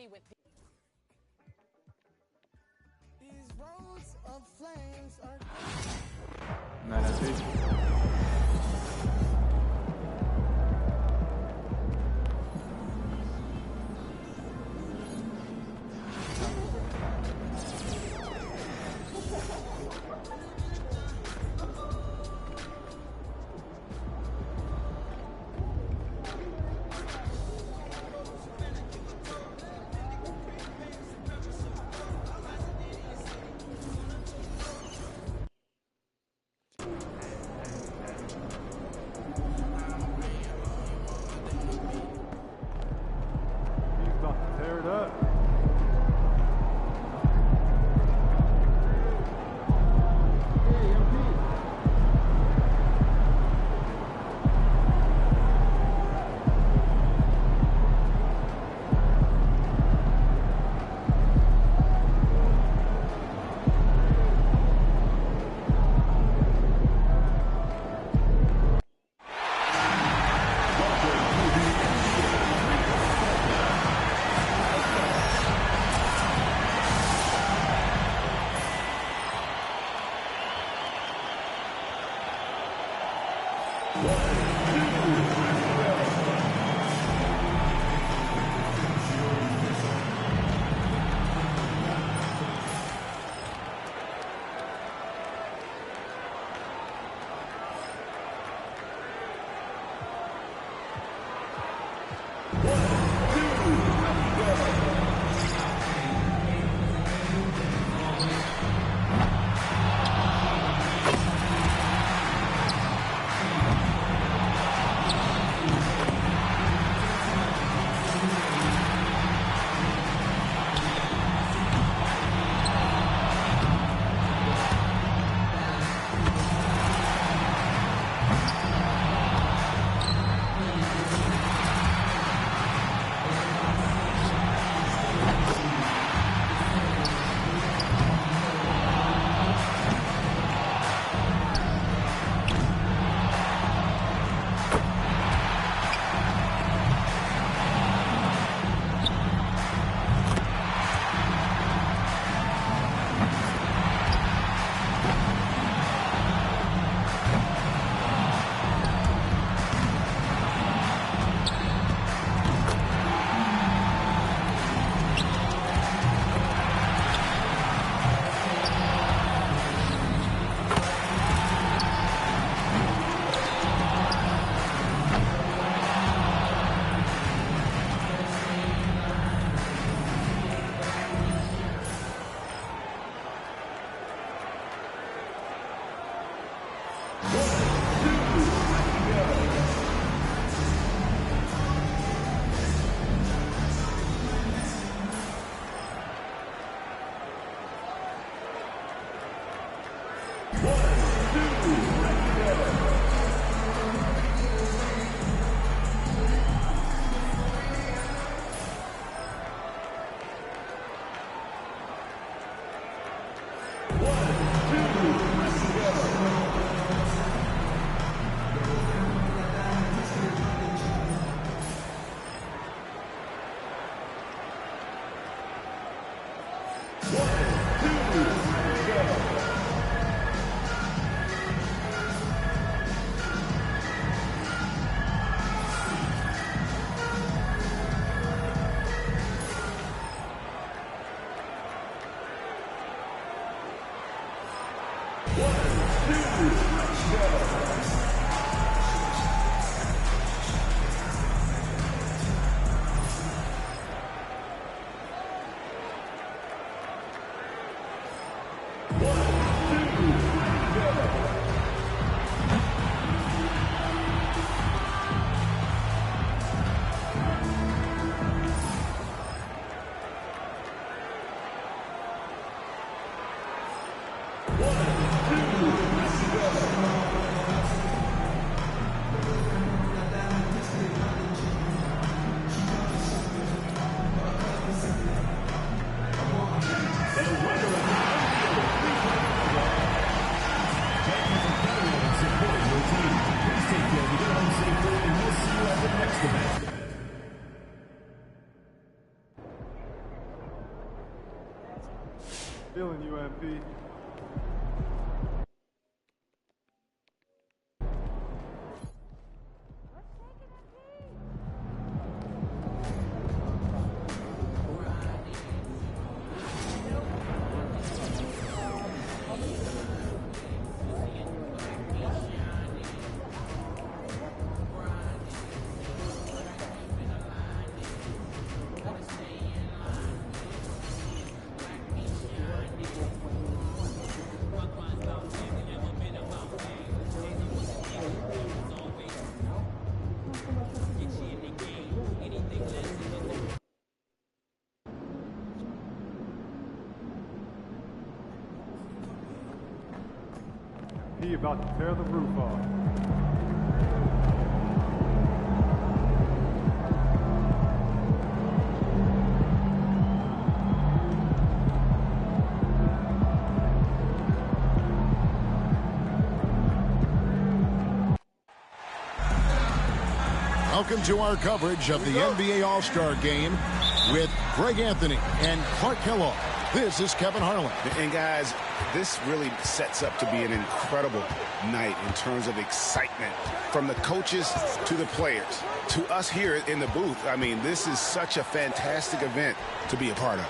journey with These roads of flames are... Non, la suite. Tear it up. Feeling you, MP. He about to tear the roof off. Welcome to our coverage of the NBA All-Star Game with Greg Anthony and Clark Kellogg. This is Kevin Harlan. And guys, this really sets up to be an incredible night in terms of excitement from the coaches to the players to us here in the booth. I mean, this is such a fantastic event to be a part of.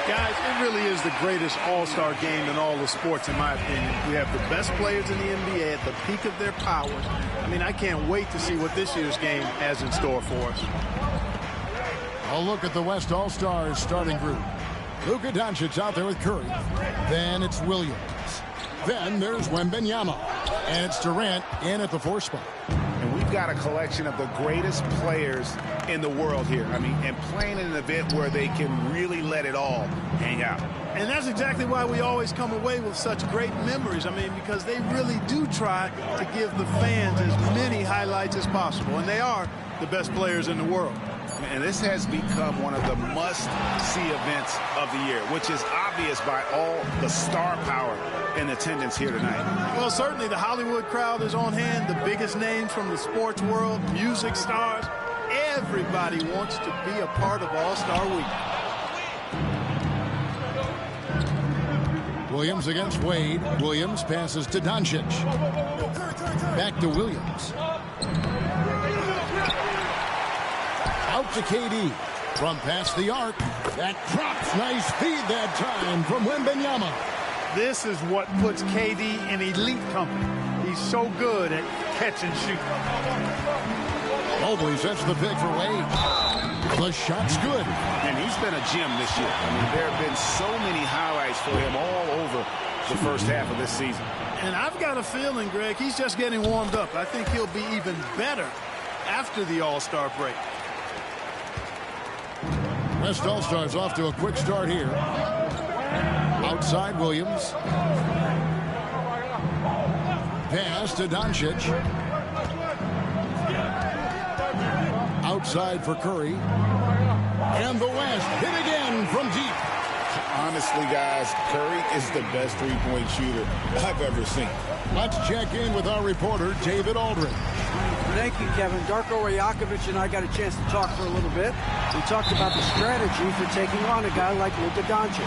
Guys, it really is the greatest all-star game in all the sports, in my opinion. We have the best players in the NBA at the peak of their powers. I mean, I can't wait to see what this year's game has in store for us. A look at the West All-Stars starting group. Luka Doncic out there with Curry. Then it's Williams. Then there's Wembanyama. And it's Durant in at the 4 spot. And we've got a collection of the greatest players in the world here. I mean, and playing in an event where they can really let it all hang out. And that's exactly why we always come away with such great memories. I mean, because they really do try to give the fans as many highlights as possible. And they are the best players in the world. And this has become one of the must-see events of the year, which is obvious by all the star power in attendance here tonight. Well, certainly the Hollywood crowd is on hand, the biggest names from the sports world, music stars. Everybody wants to be a part of All-Star Week. Williams against Wade. Williams passes to Doncic. Back to Williams. Out to KD. From past the arc. That drops. Nice feed that time from Wembanyama. This is what puts KD in elite company. He's so good at catch and shoot. Mobley sets the pick for Wade. The shot's good. And he's been a gem this year. I mean, there have been so many highlights for him all over the first half of this season. And I've got a feeling, Greg, he's just getting warmed up. I think he'll be even better after the All-Star break. West All-Stars off to a quick start here. Outside Williams. Pass to Doncic. Outside for Curry. And the West hit again from deep. Honestly, guys, Curry is the best three-point shooter I've ever seen. Let's check in with our reporter, David Aldridge. Thank you, Kevin. Darko Rajakovic and I got a chance to talk for a little bit. We talked about the strategy for taking on a guy like Luka Doncic.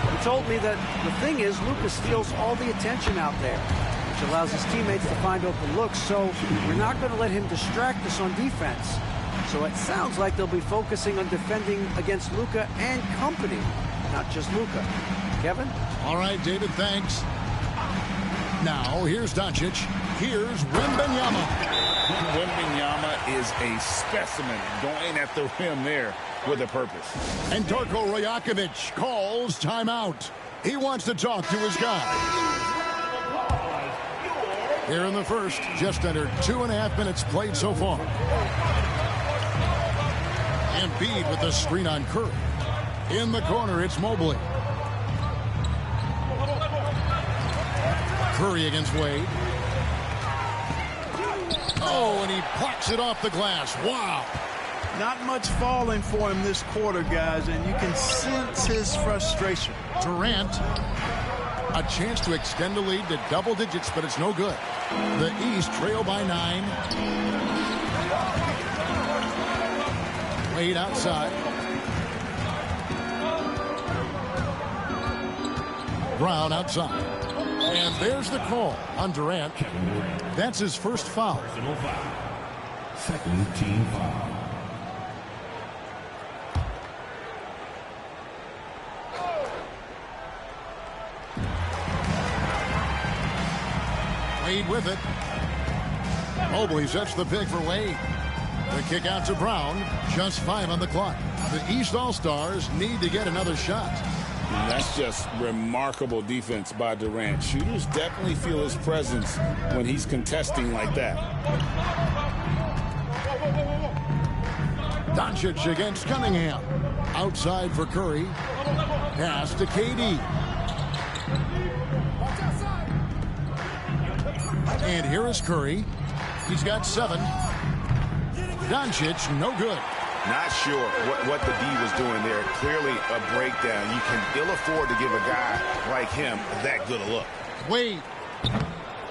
He told me that the thing is Luka steals all the attention out there, which allows his teammates to find open looks, so we're not going to let him distract us on defense. So it sounds like they'll be focusing on defending against Luka and company, not just Luka. Kevin? All right, David, thanks. Now, here's Doncic. Here's Wembanyama. Wembanyama is a specimen going at the rim there with a purpose. And Darko Rajakovic calls timeout. He wants to talk to his guy. Here in the first, just under 2.5 minutes played so far. Embiid with the screen on Curry. In the corner, it's Mobley. Curry against Wade. Oh, and he plucks it off the glass. Wow. Not much falling for him this quarter, guys, and you can sense his frustration. Durant, a chance to extend the lead to double digits, but it's no good. The East trail by 9. Wade outside. Brown outside. And there's the call on Durant. That's his first foul. Personal foul. Second team foul. Wade with it. Mobley sets the pick for Wade. The kick out to Brown. Just 5 on the clock. The East All-Stars need to get another shot. And that's just remarkable defense by Durant. Shooters definitely feel his presence when he's contesting like that. Doncic against Cunningham. Outside for Curry. Pass to KD. And here is Curry. He's got 7. Doncic, no good. Not sure what the D was doing there. Clearly a breakdown. You can ill afford to give a guy like him that good a look. Wade.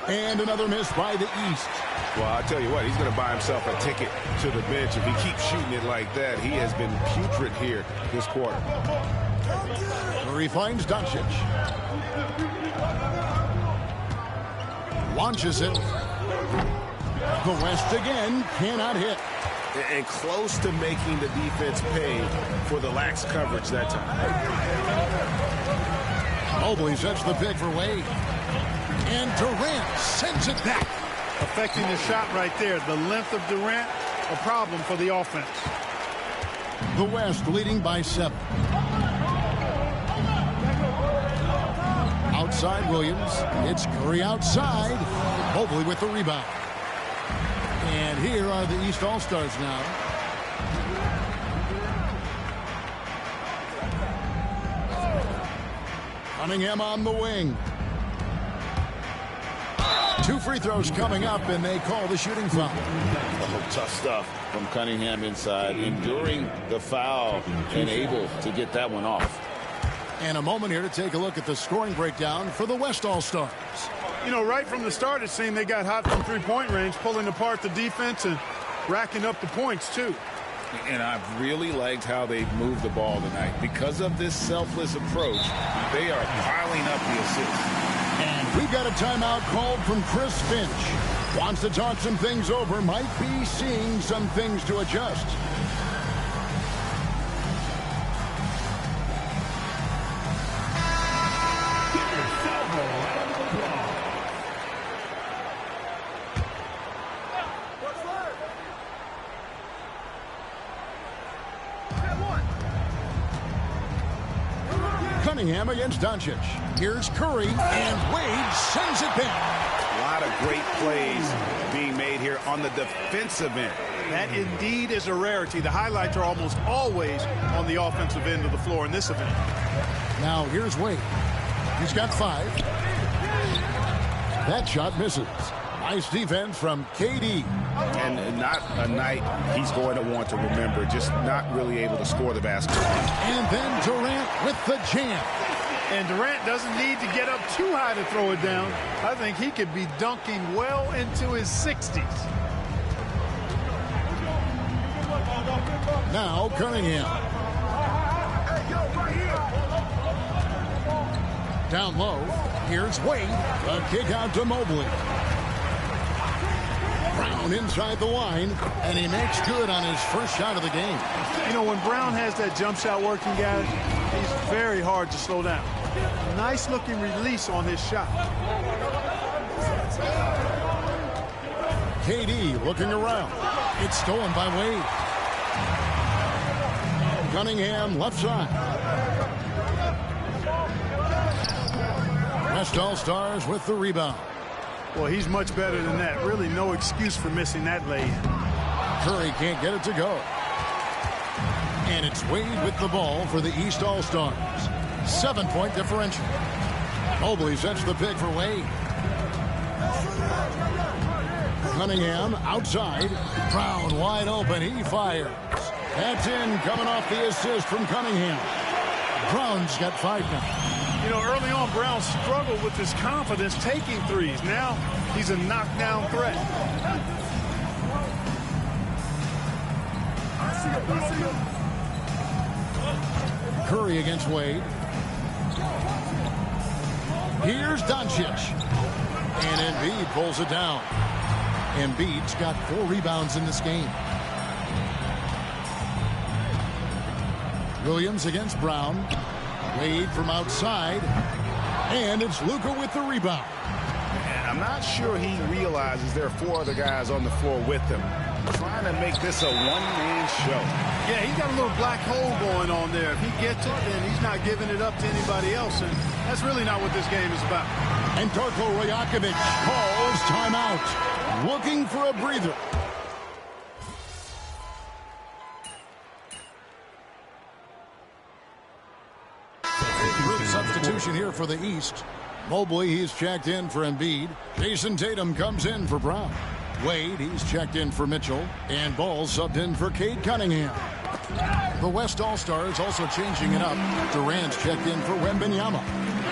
And another miss by the East. Well, I'll tell you what, he's going to buy himself a ticket to the bench. If he keeps shooting it like that, he has been putrid here this quarter. Curry finds Doncic. Launches it. The West again cannot hit. And close to making the defense pay for the lax coverage that time. Mobley sets the pick for Wade. And Durant sends it back. Affecting the shot right there. The length of Durant, a problem for the offense. The West leading by 7. Outside Williams. It's Curry outside. Mobley with the rebound. And here are the East All-Stars now. Cunningham on the wing. 2 free throws coming up, and they call the shooting foul. Oh, tough stuff from Cunningham inside, enduring the foul and able to get that one off. And a moment here to take a look at the scoring breakdown for the West All-Stars. You know, right from the start, it seemed they got hot from three-point range, pulling apart the defense and racking up the points, too. And I've really liked how they've moved the ball tonight. Because of this selfless approach, they are piling up the assists. And we've got a timeout called from Chris Finch. Wants to talk some things over, might be seeing some things to adjust. Cunningham against Doncic. Here's Curry, and Wade sends it back. A lot of great plays being made here on the defensive end. That indeed is a rarity. The highlights are almost always on the offensive end of the floor in this event. Now here's Wade. He's got 5. That shot misses. Nice defense from KD. And not a night he's going to want to remember, just not really able to score the basketball. And then Durant with the jam. And Durant doesn't need to get up too high to throw it down. I think he could be dunking well into his 60s. Now Cunningham. Down low. Here's Wade. A kick out to Mobley. Brown inside the line, and he makes good on his first shot of the game. You know, when Brown has that jump shot working, guys, he's very hard to slow down. Nice looking release on his shot. KD looking around. It's stolen by Wade. Cunningham left side. West All-Stars with the rebound. Well, he's much better than that. Really no excuse for missing that lay-in. Curry can't get it to go. And it's Wade with the ball for the East All-Stars. 7-point differential. Mobley sets the pick for Wade. Cunningham outside. Brown wide open. He fires. That's in, coming off the assist from Cunningham. Brown's got 5 now. You know, early on, Brown struggled with his confidence taking threes. Now he's a knockdown threat. Curry against Wade. Here's Doncic. And Embiid pulls it down. Embiid's got 4 rebounds in this game. Williams against Brown. Wade from outside. And it's Luka with the rebound. And I'm not sure he realizes there are 4 other guys on the floor with him, trying to make this a one-man show. Yeah, he's got a little black hole going on there. If he gets it, then he's not giving it up to anybody else, and that's really not what this game is about. And Darko Rajakovic calls timeout, looking for a breather. Group substitution here for the East. Mobley, he's checked in for Embiid. Jason Tatum comes in for Brown. Wade, he's checked in for Mitchell. And Ball subbed in for Cade Cunningham. The West All-Stars also changing it up. Durant's checked in for Wembanyama.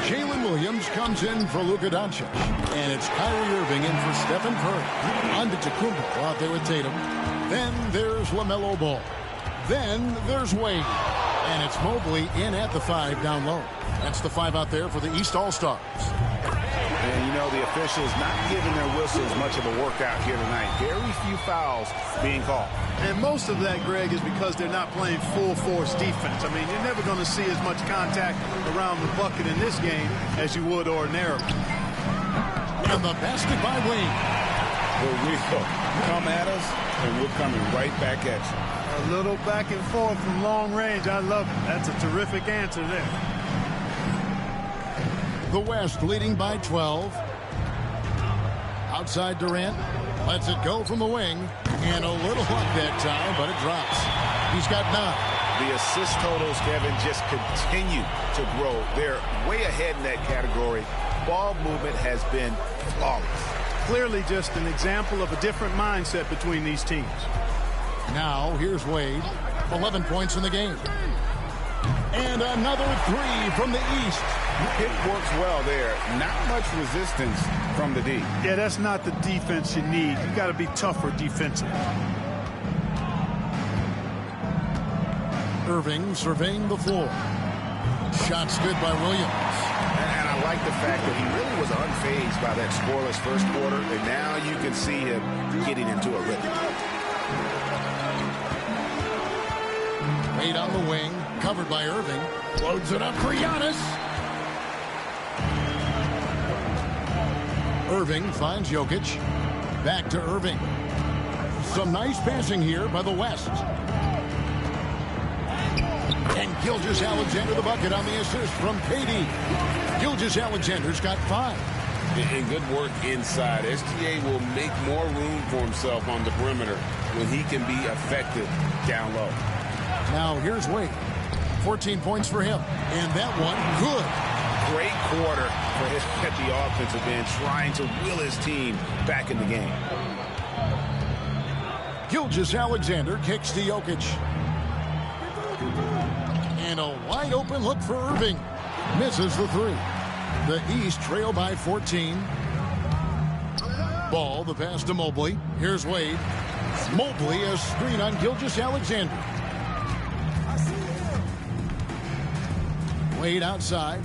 Jalen Williams comes in for Luka Doncic. And it's Kyrie Irving in for Stephen Curry. Antetokounmpo out there with Tatum. Then there's LaMelo Ball. Then there's Wade. And it's Mobley in at the 5 down low. That's the 5 out there for the East All-Stars. And, you know, the officials not giving their whistles much of a workout here tonight. Very few fouls being called. And most of that, Greg, is because they're not playing full-force defense. I mean, you're never going to see as much contact around the bucket in this game as you would ordinarily. And the basket by Wade. Well, we come at us, and we're coming right back at you. A little back and forth from long range. I love it. That's a terrific answer there. The West leading by 12. Outside Durant. Lets it go from the wing. And a little luck that time, but it drops. He's got 9. The assist totals, Kevin, just continue to grow. They're way ahead in that category. Ball movement has been flawless. Clearly just an example of a different mindset between these teams. Now, here's Wade. 11 points in the game. And another 3 from the East. It works well there. Not much resistance from the D. Yeah, that's not the defense you need. You got to be tougher defensively. Irving surveying the floor. Shots good by Williams. And I like the fact that he really was unfazed by that scoreless first quarter, and now you can see him getting into a rhythm. Wade on the wing, covered by Irving. Loads it up for Giannis. Irving finds Jokic. Back to Irving. Some nice passing here by the West. And Gilgeous-Alexander the bucket on the assist from KD. Gilgeous-Alexander's got 5. And good work inside. SGA will make more room for himself on the perimeter when he can be effective down low. Now here's Wade. 14 points for him. And that one, good. Great quarter for him at the offensive end, trying to will his team back in the game. Gilgeous-Alexander kicks to Jokic. And a wide open look for Irving. Misses the 3. The East trail by 14. Ball, the pass to Mobley. Here's Wade. Mobley, a screen on Gilgeous-Alexander. Wade outside.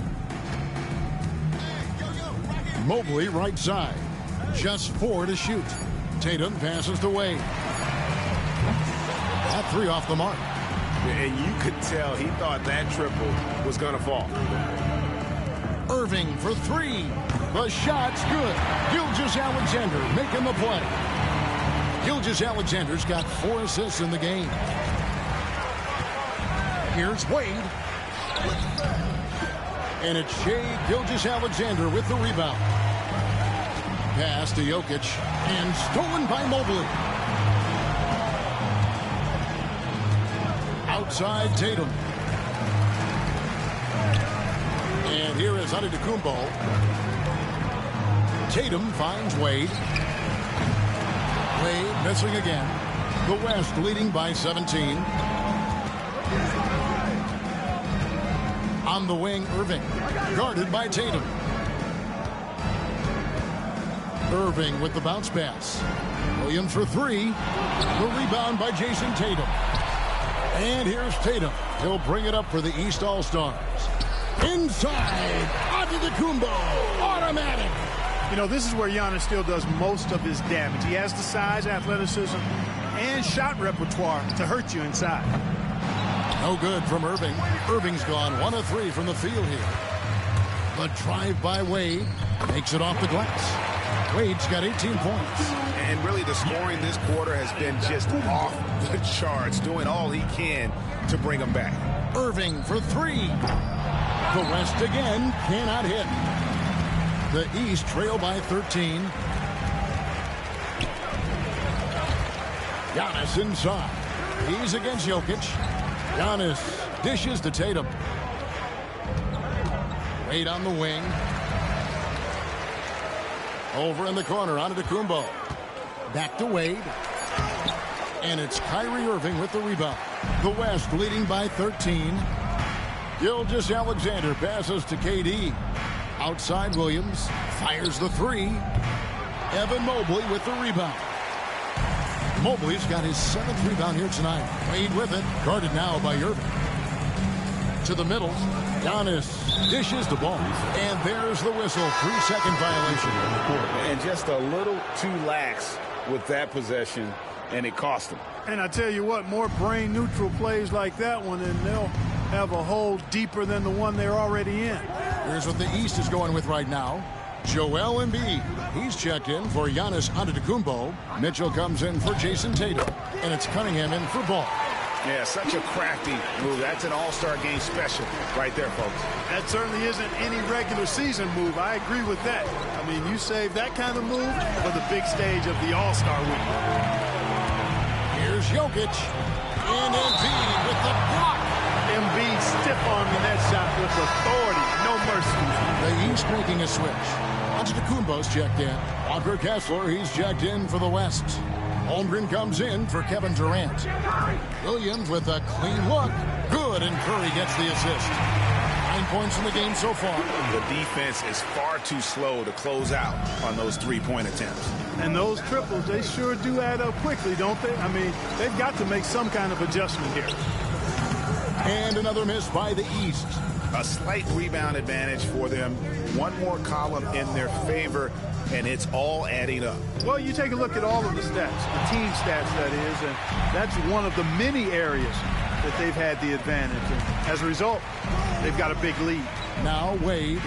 Mobley right side. Just 4 to shoot. Tatum passes to Wade. That 3 off the mark. And you could tell he thought that triple was going to fall. Irving for 3. The shot's good. Gilgeous-Alexander making the play. Gilgeous-Alexander's got 4 assists in the game. Here's Wade. And it's Shai Gilgeous-Alexander with the rebound. Pass to Jokic. And stolen by Mobley. Outside Tatum. And here is Antetokounmpo. Tatum finds Wade. Wade missing again. The West leading by 17. On the wing, Irving. Guarded by Tatum. Irving with the bounce pass. Williams for 3. The rebound by Jason Tatum. And here's Tatum. He'll bring it up for the East All-Stars. Inside. Antetokounmpo. Automatic. You know, this is where Giannis still does most of his damage. He has the size, athleticism, and shot repertoire to hurt you inside. No good from Irving. Irving's gone 1 of 3 from the field here. The drive by Wade makes it off the glass. Wade's got 18 points. And really the scoring this quarter has been just off the charts, doing all he can to bring them back. Irving for 3. The West again cannot hit. The East trail by 13. Giannis inside. He's against Jokic. Giannis dishes to Tatum. Wade on the wing. Over in the corner, Antetokounmpo. Back to Wade. And it's Kyrie Irving with the rebound. The West leading by 13. Gilgeous-Alexander passes to KD. Outside Williams. Fires the 3. Evan Mobley with the rebound. Mobley's got his 7th rebound here tonight. Wade with it. Guarded now by Irving. To the middle. Giannis dishes the ball. And there's the whistle. 3-second violation. And just a little too lax with that possession, and it cost him. And I tell you what, more brain-neutral plays like that one, and they'll have a hole deeper than the one they're already in. Here's what the East is going with right now. Joel Embiid. He's checked in for Giannis Antetokounmpo. Mitchell comes in for Jason Tatum. And it's Cunningham in for Ball. Yeah, such a crafty move. That's an all-star game special right there, folks. That certainly isn't any regular season move. I agree with that. I mean, you save that kind of move for the big stage of the All-Star week. Here's Jokic. And Embiid with the block. Embiid stiff-arming that shot with authority. No mercy. The East making a switch. Antetokounmpo's checked in. Walker Kessler, he's checked in for the West. Holmgren comes in for Kevin Durant. Williams with a clean look. Good, and Curry gets the assist. 9 points in the game so far. The defense is far too slow to close out on those three-point attempts. And those triples, they sure do add up quickly, don't they? I mean, they've got to make some kind of adjustment here. And another miss by the East. A slight rebound advantage for them. One more column in their favor, and it's all adding up. Well, you take a look at all of the stats, the team stats, that is, and that's one of the many areas that they've had the advantage. And as a result, they've got a big lead. Now Wade,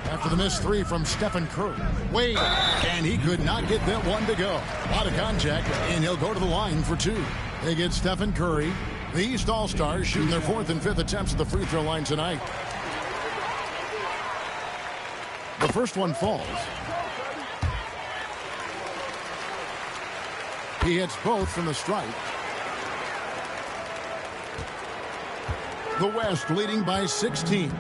after the missed 3 from Stephen Curry. Wade, and he could not get that one to go. Out of contact, and he'll go to the line for 2. They get Stephen Curry. The East All-Stars shooting their 4th and 5th attempts at the free throw line tonight. The first one falls. He hits both from the stripe. The West leading by 16.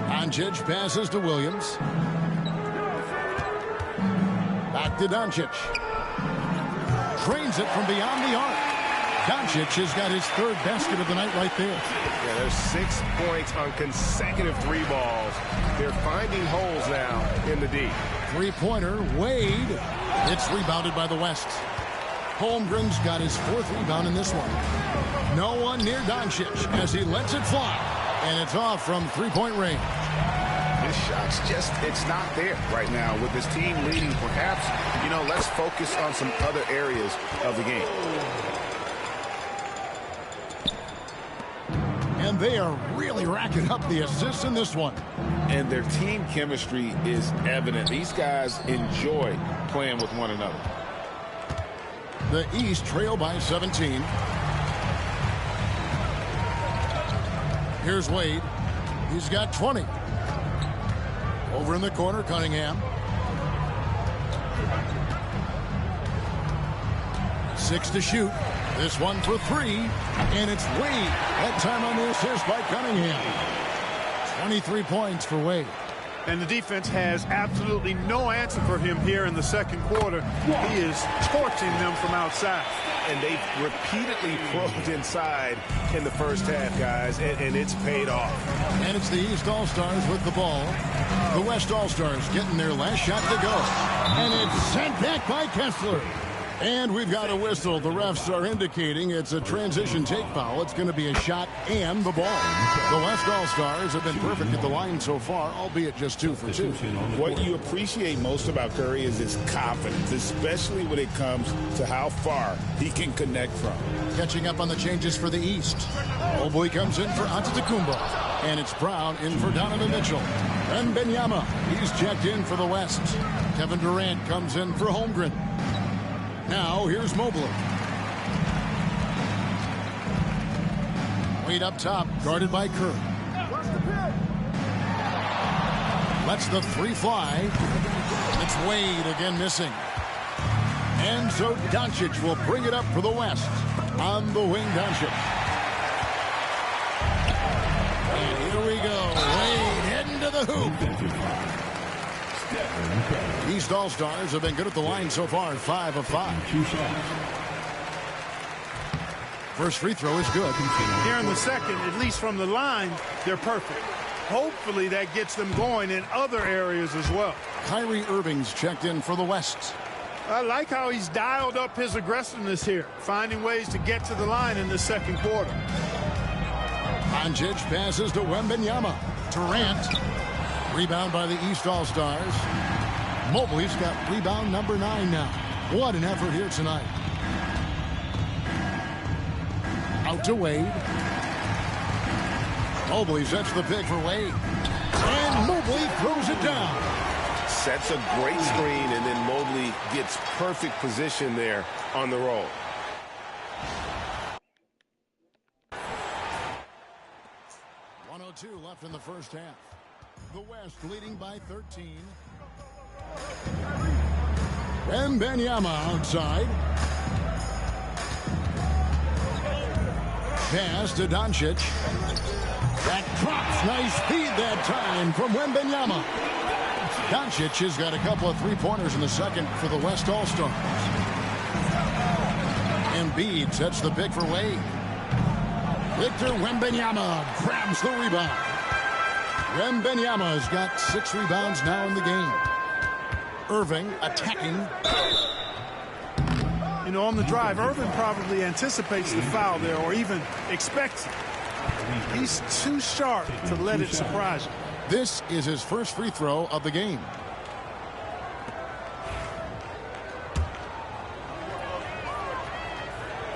Doncic passes to Williams. Back to Doncic. Trains it from beyond the arc. Doncic has got his 3rd basket of the night right there. Yeah, there's 6 points on consecutive 3 balls. They're finding holes now in the D. 3-pointer, Wade. It's rebounded by the West. Holmgren's got his 4th rebound in this one. No one near Doncic as he lets it fly. And it's off from 3-point range. His shot's just, it's not there right now with his team leading. Perhaps, you know, let's focus on some other areas of the game. And they are really racking up the assists in this one. And their team chemistry is evident. These guys enjoy playing with one another. The East trail by 17. Here's Wade. He's got 20. Over in the corner, Cunningham. 6 to shoot. This one for 3. And it's Wade. That time on the assist by Cunningham. 23 points for Wade. And the defense has absolutely no answer for him here in the second quarter. He is torching them from outside. And they've repeatedly probed inside in the first half, guys, and it's paid off. And it's the East All-Stars with the ball. The West All-Stars getting their last shot to go. And it's sent back by Kessler. And we've got a whistle. The refs are indicating it's a transition take foul. It's going to be a shot and the ball. The West All-Stars have been perfect at the line so far, albeit just 2 for 2. What you appreciate most about Curry is his confidence, especially when it comes to how far he can connect from. Catching up on the changes for the East. Mobley comes in for Antetokounmpo. And it's Brown in for Donovan Mitchell. And Wembanyama, he's checked in for the West. Kevin Durant comes in for Holmgren. Now, here's Mobley. Wade up top, guarded by Curry. Lets the 3 fly. It's Wade again missing. And so Doncic will bring it up for the West. On the wing, Doncic. And here we go. Wade heading to the hoop. East All-Stars have been good at the line so far, 5 of 5. First free throw is good. Here in the second, at least from the line, they're perfect. Hopefully that gets them going in other areas as well. Kyrie Irving's checked in for the West. I like how he's dialed up his aggressiveness here, finding ways to get to the line in the second quarter. Doncic passes to Wembanyama. Durant. Rebound by the East All-Stars. Mobley's got rebound number 9 now. What an effort here tonight. Out to Wade. Mobley sets the pick for Wade. And Mobley throws it down. Sets a great screen, and then Mobley gets perfect position there on the roll. .2 left in the first half. The West leading by 13. Wembanyama outside. Pass to Doncic. That drops. Nice speed that time from Wembanyama. Doncic has got a couple of 3-pointers in the second for the West All-Stars. Embiid sets the pick for Wade. Victor Wembanyama grabs the rebound. Wembanyama has got 6 rebounds now in the game. Irving attacking. You know, on the drive, Irving probably anticipates the foul there or even expects it. He's too sharp to let it surprise him. This is his first free throw of the game.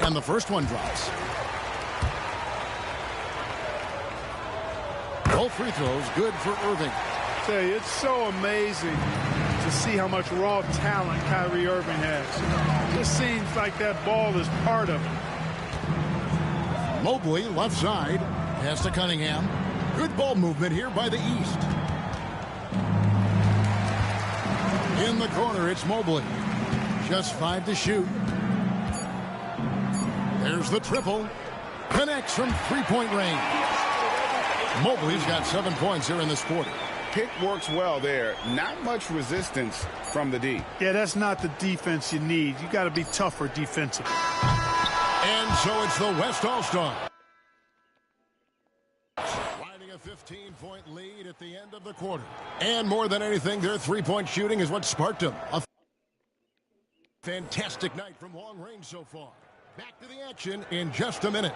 And the first one drops. Both free throws good for Irving. I tell you, it's so amazing to see how much raw talent Kyrie Irving has. It just seems like that ball is part of it. Mobley left side. Pass to Cunningham. Good ball movement here by the East. In the corner, it's Mobley. Just 5 to shoot. There's the triple. Connects from 3-point range. Mobley's got 7 points here in this quarter. Pick works well there. Not much resistance from the D. Yeah, that's not the defense you need. You got to be tougher defensively. And so it's the West All-Star. Riding a 15-point lead at the end of the quarter. And more than anything, their 3-point shooting is what sparked them. A fantastic night from long range so far. Back to the action in just a minute.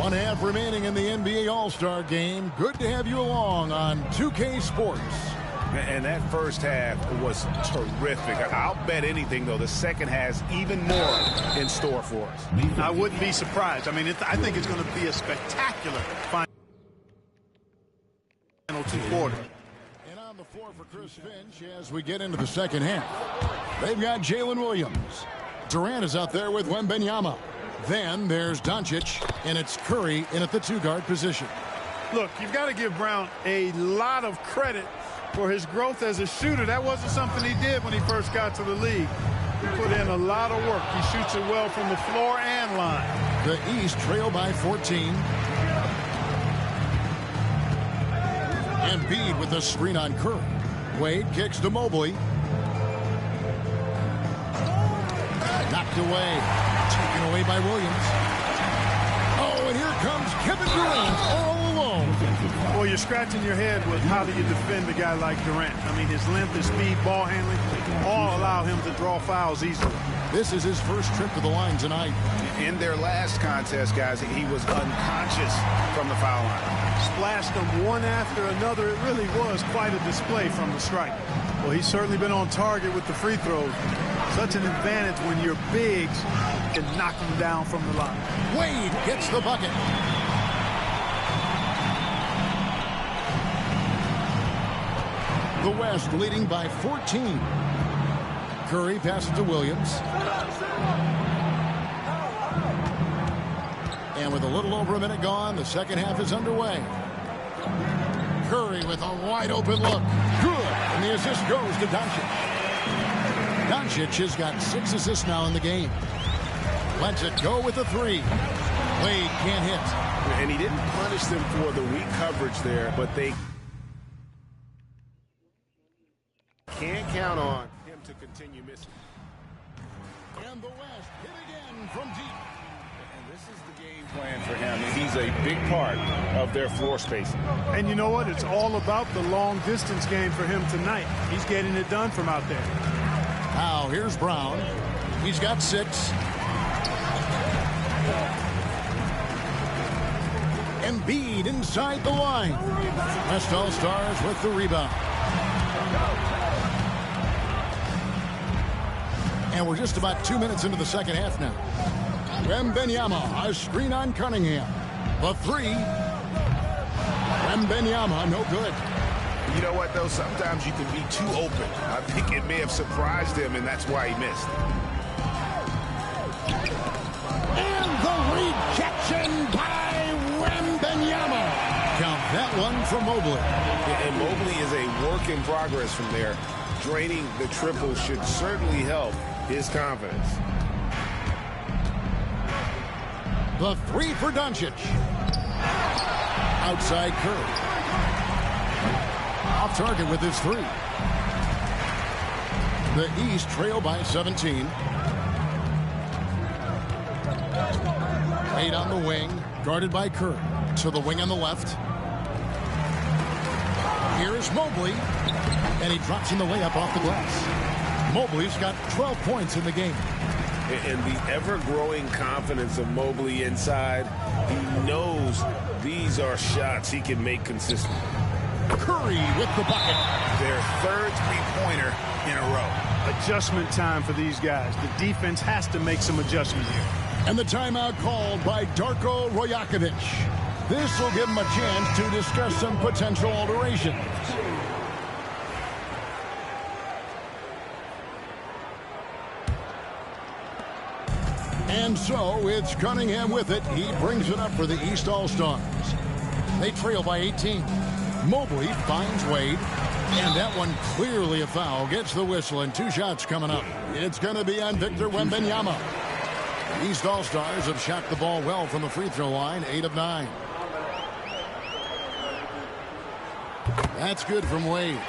1 half remaining in the NBA All-Star game. Good to have you along on 2K Sports. And that first half was terrific. I'll bet anything, though, the second has even more in store for us. I wouldn't be surprised. I mean, I think it's going to be a spectacular final 2 quarters. And on the floor for Chris Finch as we get into the second half. They've got Jalen Williams. Durant is out there with Wembanyama. Then there's Doncic, and it's Curry in at the 2-guard position. Look, you've got to give Brown a lot of credit for his growth as a shooter. That wasn't something he did when he first got to the league. He put in a lot of work. He shoots it well from the floor and line. The East trail by 14. Embiid with the screen on Curry. Wade kicks to Mobley. Knocked away. Taken away by Williams. Oh, and here comes Kevin Durant all alone. Well, you're scratching your head with how do you defend a guy like Durant. I mean, his length, his speed, ball handling, all allow him to draw fouls easily. This is his first trip to the line tonight. In their last contest, guys, he was unconscious from the foul line. Splashed them one after another. It really was quite a display from the stripe. Well, he's certainly been on target with the free throws. Such an advantage when your bigs can knock them down from the line. Wade gets the bucket. The West leading by 14. Curry passes to Williams. And with a little over a minute gone, the second half is underway. Curry with a wide open look. Good. And the assist goes to Doncic. Doncic has got 6 assists now in the game. Lets it go with the 3. Wade can't hit. And he didn't punish them for the weak coverage there, but they can't count on him to continue missing. And the West hit again from deep. And this is the game plan for him. He's a big part of their floor spacing. And you know what? It's all about the long distance game for him tonight. He's getting it done from out there. Now here's Brown. He's got 6. Embiid inside the line. West All-Stars with the rebound. And we're just about 2 minutes into the second half now. Wembanyama, a screen on Cunningham. The 3. Wembanyama, no good. You know what, though? Sometimes you can be too open. I think it may have surprised him, and that's why he missed. And the rejection by Wembanyama. Count that one for Mobley. And Mobley is a work in progress from there. Draining the triple should certainly help his confidence. The 3 for Doncic. Outside Curry. Off target with his 3. The East trail by 17. 8 on the wing, guarded by Curry. To the wing on the left. Here's Mobley. And he drops in the layup off the glass. Mobley's got 12 points in the game. And the ever-growing confidence of Mobley inside, he knows these are shots he can make consistently. Curry with the bucket. Their 3rd three-pointer in a row. Adjustment time for these guys. The defense has to make some adjustment here. And the timeout called by Darko Rajakovic. This will give him a chance to discuss some potential alterations. And so it's Cunningham with it. He brings it up for the East All-Stars. They trail by 18. Mobley finds Wade. And that one clearly a foul. Gets the whistle and 2 shots coming up. It's going to be on Victor Wembanyama. The East All-Stars have shot the ball well from the free throw line. 8 of 9. That's good from Wade.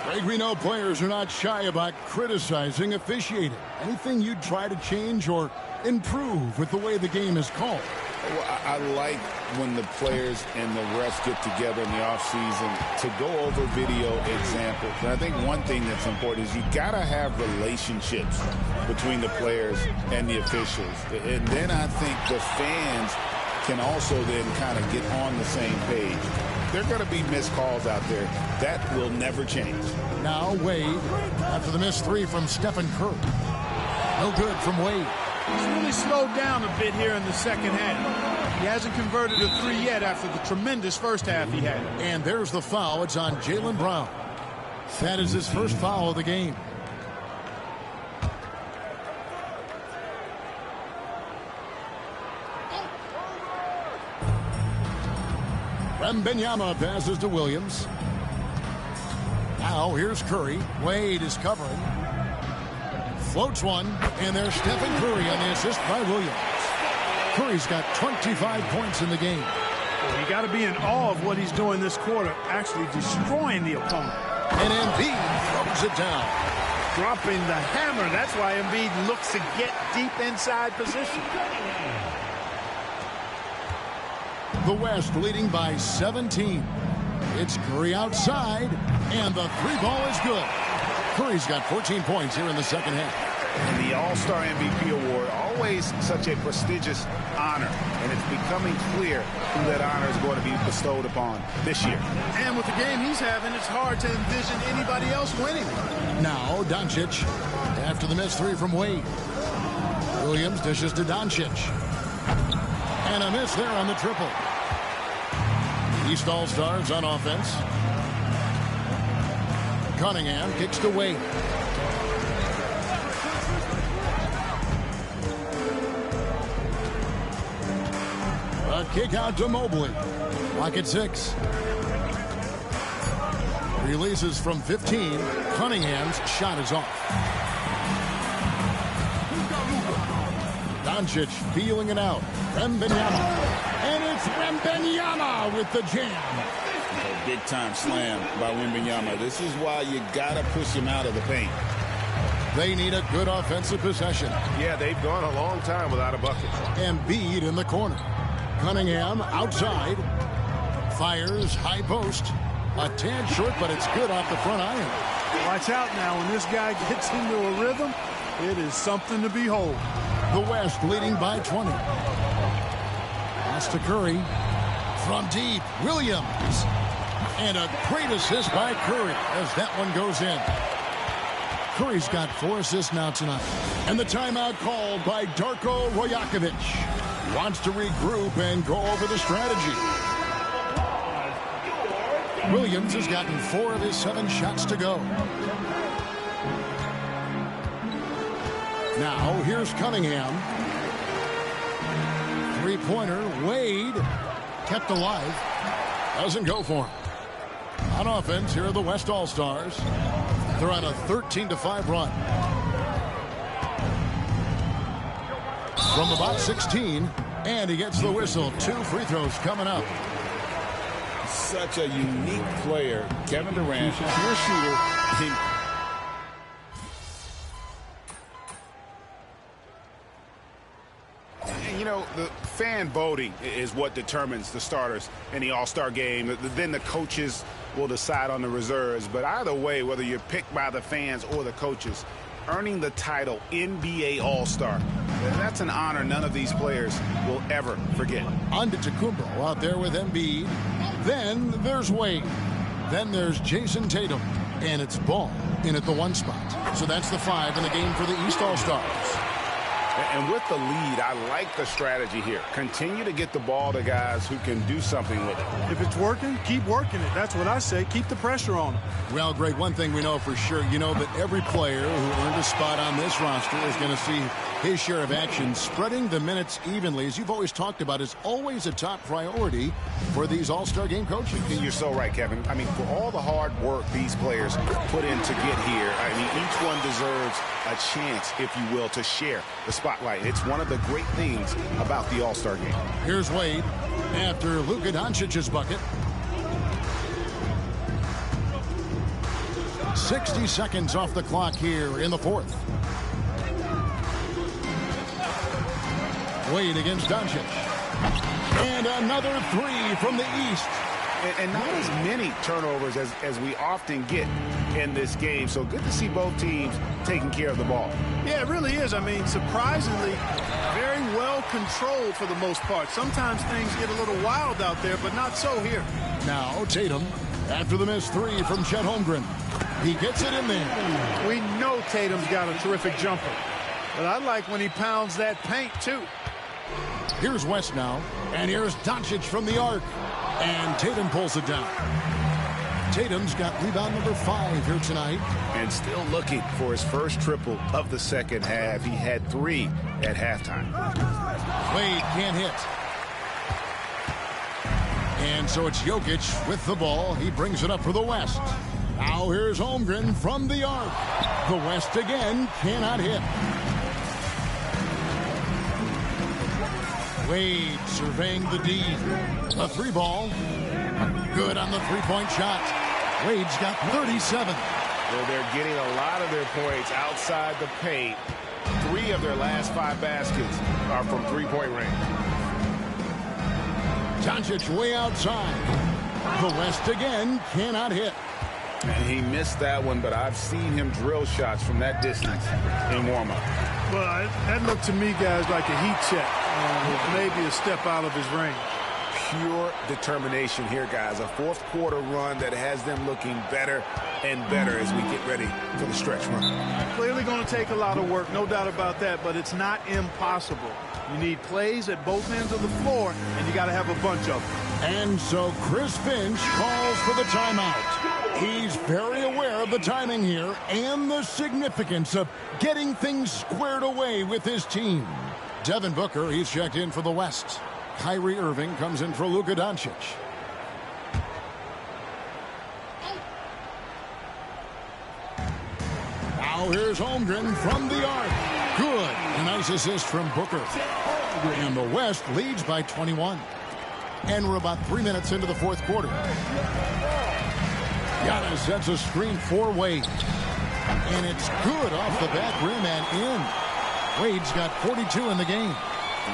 Greg, we know players are not shy about criticizing officiating. Anything you'd try to change or improve with the way the game is called? Well, I like when the players and the refs get together in the offseason to go over video examples. And I think one thing that's important is you got to have relationships between the players and the officials. And then I think the fans can also then kind of get on the same page. There are going to be missed calls out there. That will never change. Now Wade after the missed three from Stephen Curry. No good from Wade. He's really slowed down a bit here in the second half. He hasn't converted a three yet after the tremendous first half he had. And there's the foul. It's on Jaylen Brown. That is his first foul of the game. Wembanyama passes to Williams. Now here's Curry. Wade is covering. Floats one, and there's Stephen Curry on the assist by Williams. Curry's got 25 points in the game. Well, you got to be in awe of what he's doing this quarter, actually destroying the opponent. And Embiid throws it down. Dropping the hammer. That's why Embiid looks to get deep inside position. The West leading by 17. It's Curry outside, and the three ball is good. Curry's got 14 points here in the second half. And the All-Star MVP award, always such a prestigious honor, and it's becoming clear who that honor is going to be bestowed upon this year. And with the game he's having, it's hard to envision anybody else winning. Now Doncic after the missed three from Wade. Williams dishes to Doncic. And a miss there on the triple. East All-Stars on offense. Cunningham kicks to Wade. A kick out to Mobley. Lock at 6. Releases from 15. Cunningham's shot is off. Doncic feeling it out. Wembanyama. And it's Wembanyama with the jam. A big-time slam by Wembanyama. This is why you got to push him out of the paint. They need a good offensive possession. Yeah, they've gone a long time without a bucket. Embiid in the corner. Cunningham outside. Fires high post. A tad short, but it's good off the front iron. Watch out now. When this guy gets into a rhythm, it is something to behold. The West leading by 20. Pass to Curry. From deep, Williams. And a great assist by Curry as that one goes in. Curry's got 4 assists now tonight. And the timeout called by Darko Rajakovic. Wants to regroup and go over the strategy. Williams has gotten 4 of his 7 shots to go. Now here's Cunningham. Three-pointer. Wade kept alive. Doesn't go for him. On offense, here are the West All-Stars. They're on a 13-5 run. From about 16, and he gets the whistle. 2 free throws coming up. Such a unique player. Kevin Durant, pure shooter. You know, the fan voting is what determines the starters in the All-Star game. Then the coaches will decide on the reserves. But either way, whether you're picked by the fans or the coaches, earning the title NBA All-Star, that's an honor none of these players will ever forget. Antetokounmpo out there with Embiid. Then there's Wade. Then there's Jason Tatum. And it's Ball in at the 1 spot. So that's the 5 in the game for the East All-Stars. And with the lead, I like the strategy here. Continue to get the ball to guys who can do something with it. If it's working, keep working it. That's what I say. Keep the pressure on them. Well, Greg, one thing we know for sure, you know that every player who earned a spot on this roster is going to see his share of action. Spreading the minutes evenly, as you've always talked about, is always a top priority for these All-Star game coaches. And you're so right, Kevin. I mean, for all the hard work these players put in to get here, I mean, each one deserves a chance, if you will, to share the spotlight. It's one of the great things about the All-Star game. Here's Wade after Luka Doncic's bucket. 60 seconds off the clock here in the 4th. Wade against Doncic. And another 3 from the East. And not as many turnovers as we often get in this game. So good to see both teams taking care of the ball. Yeah, it really is. I mean, surprisingly, very well controlled for the most part. Sometimes things get a little wild out there, but not so here. Now Tatum, after the missed three from Chet Holmgren. He gets it in there. We know Tatum's got a terrific jumper, but I like when he pounds that paint, too. Here's West now, and here's Doncic from the arc. And Tatum pulls it down. Tatum's got rebound number 5 here tonight. And still looking for his first triple of the second half. He had 3 at halftime. Wade can't hit. And so it's Jokic with the ball. He brings it up for the West. Now here's Holmgren from the arc. The West again cannot hit. Wade surveying the D. A 3-ball. Good on the 3-point shot. Wade's got 37. Well, they're getting a lot of their points outside the paint. 3 of their last 5 baskets are from 3-point range. Doncic way outside. The West again cannot hit. And he missed that one, but I've seen him drill shots from that distance in warm-up. Well, that looked to me, guys, like a heat check. With maybe a step out of his range. Pure determination here, guys. A fourth-quarter run that has them looking better and better as we get ready for the stretch run. Clearly going to take a lot of work, no doubt about that, but it's not impossible. You need plays at both ends of the floor, and you got to have a bunch of them. And so Chris Finch calls for the timeout. He's very aware of the timing here and the significance of getting things squared away with his team. Devin Booker, he's checked in for the West. Kyrie Irving comes in for Luka Doncic. Now here's Holmgren from the arc. Good. A nice assist from Booker. And the West leads by 21. And we're about 3 minutes into the fourth quarter. Giannis sets a screen for Wade. And it's good off the back rim and in. Wade's got 42 in the game.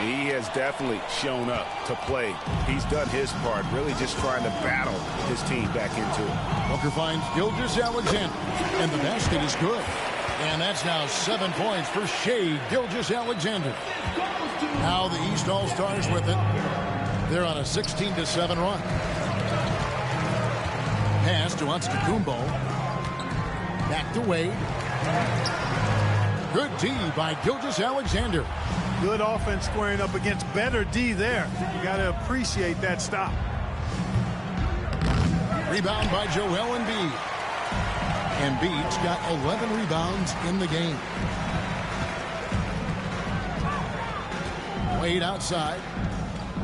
He has definitely shown up to play. He's done his part, really just trying to battle his team back into it. Booker finds Gilgeous-Alexander, and the basket is good. And that's now 7 points for Shai Gilgeous-Alexander. Now the East All-Stars with it. They're on a 16-7 run. Pass to Antetokounmpo. Back to Wade. Good D by Gilgeous-Alexander. Good offense squaring up against better D there. You got to appreciate that stop. Rebound by Joel Embiid. Embiid's got 11 rebounds in the game. Wade outside.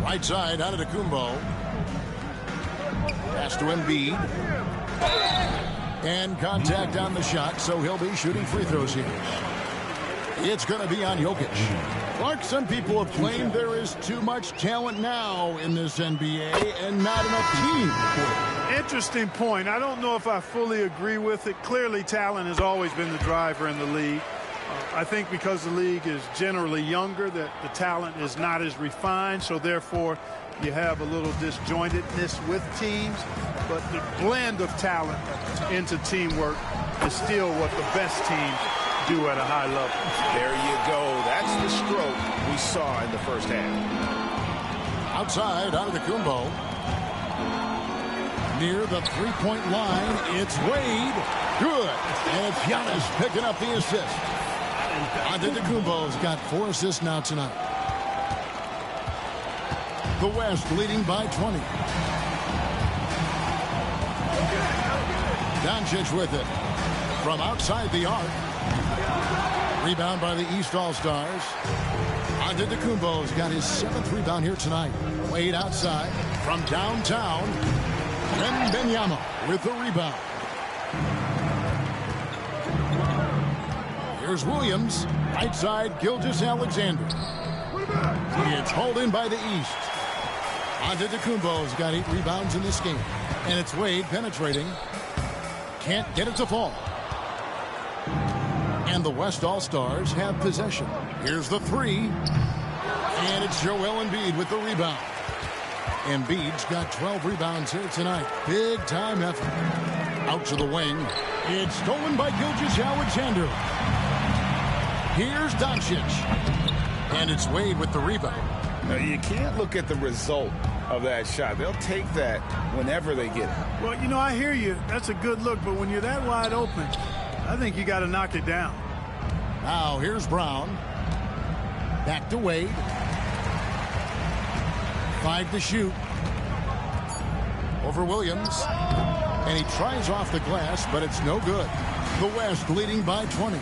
Right side, Antetokounmpo. Pass to Embiid. And contact on the shot, so he'll be shooting free throws here. It's going to be on Jokic. Clark, some people have claimed there is too much talent now in this NBA and not enough team. Interesting point. I don't know if I fully agree with it. Clearly, talent has always been the driver in the league. I think because the league is generally younger, that the talent is not as refined, so therefore you have a little disjointedness with teams. But the blend of talent into teamwork is still what the best teams do at a high level. There you go. That's the stroke we saw in the first half. Outside, Antetokounmpo. Near the three-point line, it's Wade. Good. And it's Giannis picking up the assist. Antetokounmpo's got 4 assists now tonight. The West leading by 20. Doncic with it. From outside the arc. Rebound by the East All-Stars. Antetokounmpo's got his 7th rebound here tonight. Wade outside. From downtown. Wembanyama with the rebound. Here's Williams. Right side, Gilgeous-Alexander. It's hauled in by the East. Antetokounmpo's got 8 rebounds in this game. And it's Wade penetrating. Can't get it to fall. And the West All-Stars have possession. Here's the 3. And it's Joel Embiid with the rebound. Embiid's got 12 rebounds here tonight. Big time effort. Out to the wing. It's stolen by Gilgeous-Alexander. Here's Doncic. And it's Wade with the rebound. Now, you can't look at the result of that shot. They'll take that whenever they get it. Well, you know, I hear you. That's a good look, but when you're that wide open, I think you got to knock it down. Now here's Brown. Back to Wade. 5 to shoot. Over Williams. And he tries off the glass, but it's no good. The West leading by 20.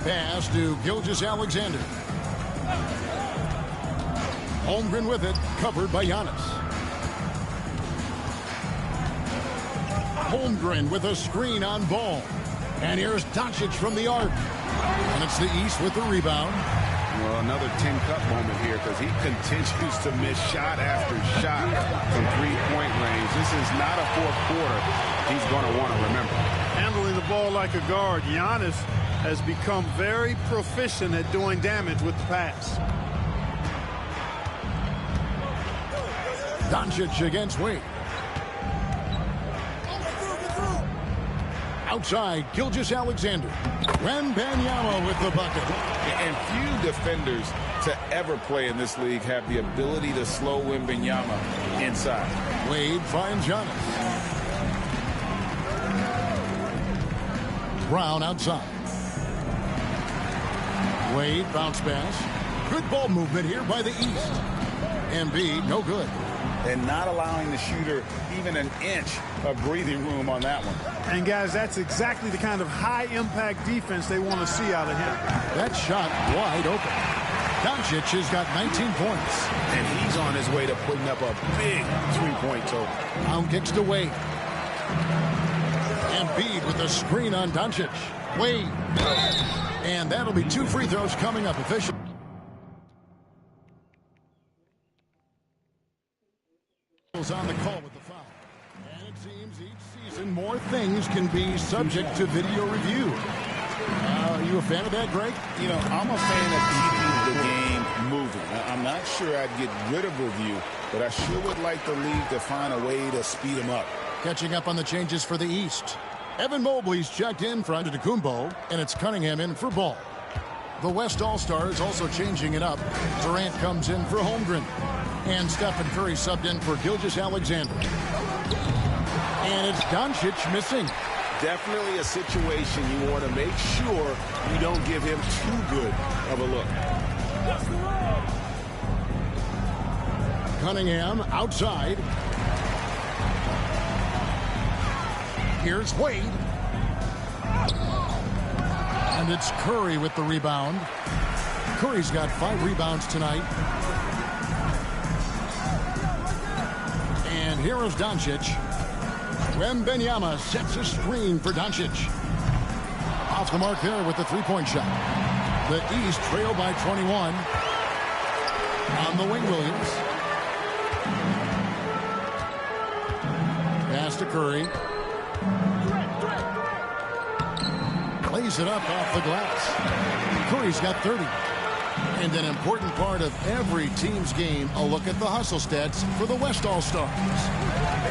Pass to Gilgeous-Alexander. Holmgren with it, covered by Giannis. Holmgren with a screen on Ball. And here's Doncic from the arc. And it's the East with the rebound. Well, another 10-cup moment here because he continues to miss shot after shot from three-point range. This is not a fourth quarter he's going to want to remember. Handling the ball like a guard, Giannis has become very proficient at doing damage with the pass. Doncic against Wade. Outside, Gilgeous-Alexander. Wembanyama with the bucket. And few defenders to ever play in this league have the ability to slow Wembanyama inside. Wade finds Giannis. Brown outside. Wade bounce pass. Good ball movement here by the East. Embiid, no good. And not allowing the shooter even an inch of breathing room on that one. And guys, that's exactly the kind of high-impact defense they want to see out of him. That shot wide open. Doncic has got 19 points. And he's on his way to putting up a big three-point total. Brown kicks to Wade. Embiid with a screen on Doncic. Wade. And that'll be 2 free throws coming up. Official. On the call with the foul. And it seems each season more things can be subject to video review. Are you a fan of that, Greg? You know, I'm a fan of keeping the game moving. I'm not sure I'd get rid of review, but I sure would like the league to find a way to speed them up. Catching up on the changes for the East. Evan Mobley's checked in for Antetokounmpo, and it's Cunningham in for Ball. The West All-Stars also changing it up. Durant comes in for Holmgren. And Stephen Curry subbed in for Gilgeous-Alexander. And it's Doncic missing. Definitely a situation you want to make sure you don't give him too good of a look. Cunningham outside. Here's Wade. And it's Curry with the rebound. Curry's got 5 rebounds tonight. And here is Doncic. Wembanyama sets a screen for Doncic. Off the mark there with the three-point shot. The East trail by 21. On the wing, Williams. Pass to Curry. Lays it up off the glass. Curry's got 30. And an important part of every team's game, a look at the hustle stats for the West All-Stars.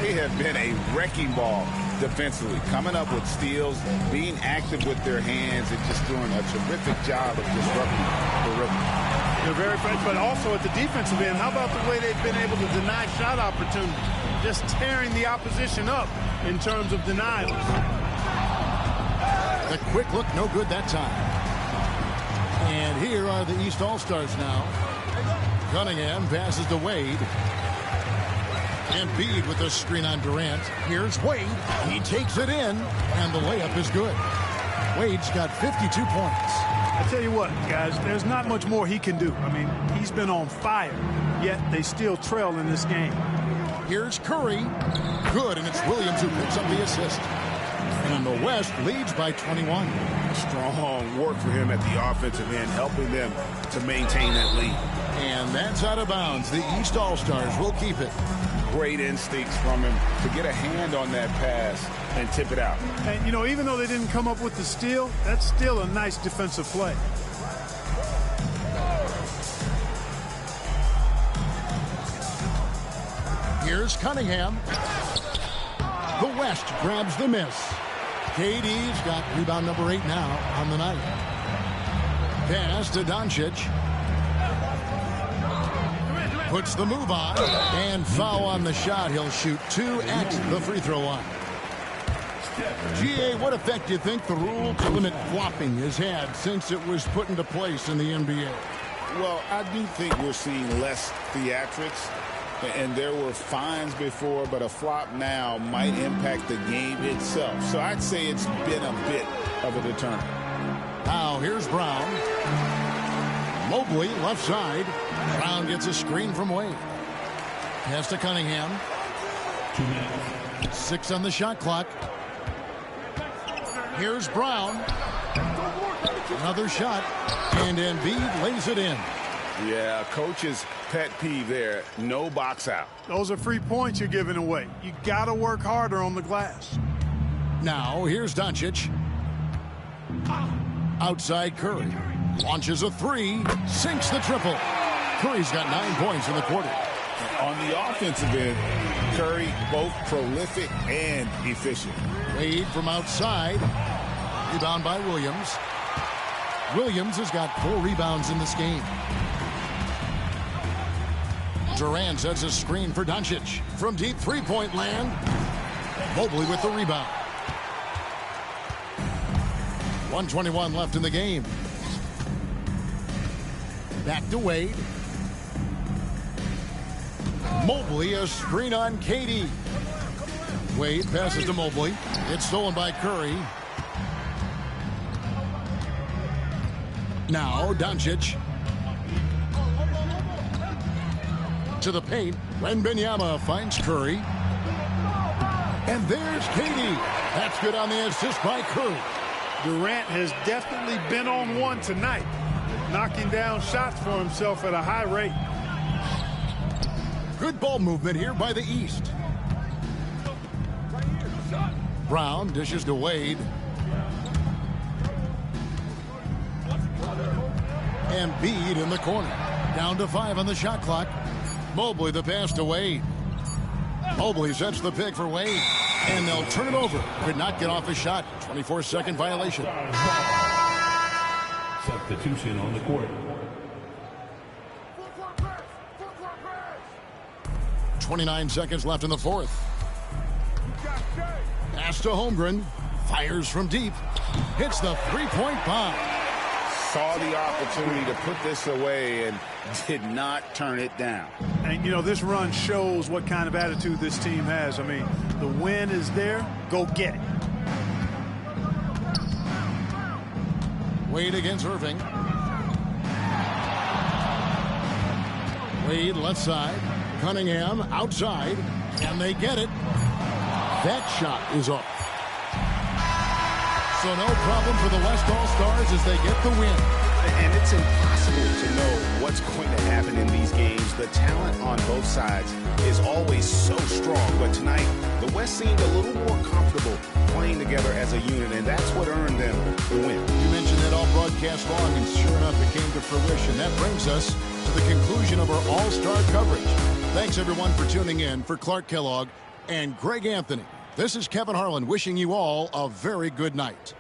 They have been a wrecking ball defensively, coming up with steals, being active with their hands, and just doing a terrific job of disrupting the rhythm. They're very fresh, but also at the defensive end, how about the way they've been able to deny shot opportunities? Just tearing the opposition up in terms of denials. The quick look, no good that time. And here are the East All-Stars now. Cunningham passes to Wade. Embiid with a screen on Durant. Here's Wade. He takes it in, and the layup is good. Wade's got 52 points. I tell you what, guys, there's not much more he can do. I mean, he's been on fire, yet they still trail in this game. Here's Curry. Good, and it's Williams who picks up the assist. And the West leads by 21. Strong work for him at the offensive end, helping them to maintain that lead. And that's out of bounds. The East All-Stars will keep it. Great instincts from him to get a hand on that pass and tip it out. And, you know, even though they didn't come up with the steal, that's still a nice defensive play. Here's Cunningham. The West grabs the miss. KD's got rebound number 8 now on the night. Pass to Doncic. Puts the move on. And foul on the shot. He'll shoot 2 at the free throw line. GA, what effect do you think the rule to limit flopping has had since it was put into place in the NBA? Well, I do think we're seeing less theatrics. And there were fines before, but a flop now might impact the game itself. So I'd say it's been a bit of a deterrent. Now here's Brown. Mobley left side. Brown gets a screen from Wade. Pass to Cunningham. 2 minutes. 6 on the shot clock. Here's Brown. Another shot. And Embiid lays it in. Yeah, coach's pet peeve there. No box out. Those are free points you're giving away. You got to work harder on the glass. Now here's Doncic. Outside Curry. Launches a 3. Sinks the triple. Curry's got 9 points in the quarter. On the offensive end, Curry both prolific and efficient. Wade from outside. Rebound by Williams. Williams has got 4 rebounds in this game. Durant sets a screen for Doncic. From deep three-point land. Mobley with the rebound. 1:21 left in the game. Back to Wade. Mobley, a screen on KD. Wade passes to Mobley. It's stolen by Curry. Now Doncic. To the paint. Wembanyama finds Curry. And there's KD. That's good on the assist by Curry. Durant has definitely been on one tonight, knocking down shots for himself at a high rate. Good ball movement here by the East. Brown dishes to Wade. Embiid in the corner. Down to 5 on the shot clock. Mobley the pass to Wade. Mobley sets the pick for Wade. And they'll turn it over. Could not get off a shot. 24-second violation. Substitution on the court. 29 seconds left in the fourth. Pass to Holmgren. Fires from deep. Hits the three-point bomb. Saw the opportunity to put this away and did not turn it down. And, you know, this run shows what kind of attitude this team has. I mean, the win is there. Go get it. Wade against Irving. Wade left side. Cunningham outside. And they get it. That shot is off. So no problem for the West All-Stars as they get the win. And it's impossible to know what's going to happen in these games. The talent on both sides is always so strong. But tonight, the West seemed a little more comfortable playing together as a unit, and that's what earned them the win. You mentioned that all broadcast long, and sure enough, it came to fruition. That brings us to the conclusion of our All-Star coverage. Thanks, everyone, for tuning in. For Clark Kellogg and Greg Anthony, this is Kevin Harlan wishing you all a very good night.